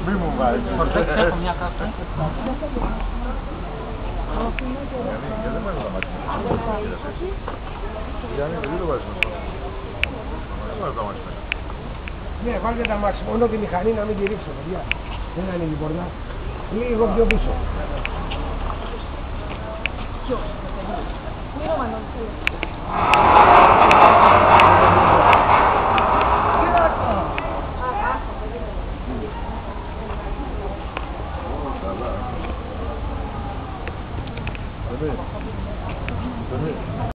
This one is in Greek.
Μη μου βάζεις. Έχω μια κάρτα. Γιατί δεν βάζεις τα μάτια. Γιάννη, γιατί το βάζεις αυτό. Δεν βάζεις τα μάτια. Ναι, βάλτε τα μάξι, μόνο τη μηχανή να μην τη ρίξω, παιδιά. Δεν είναι η πορνά. Λίγο πιο πίσω. Ποιος, μη Ρωμανός.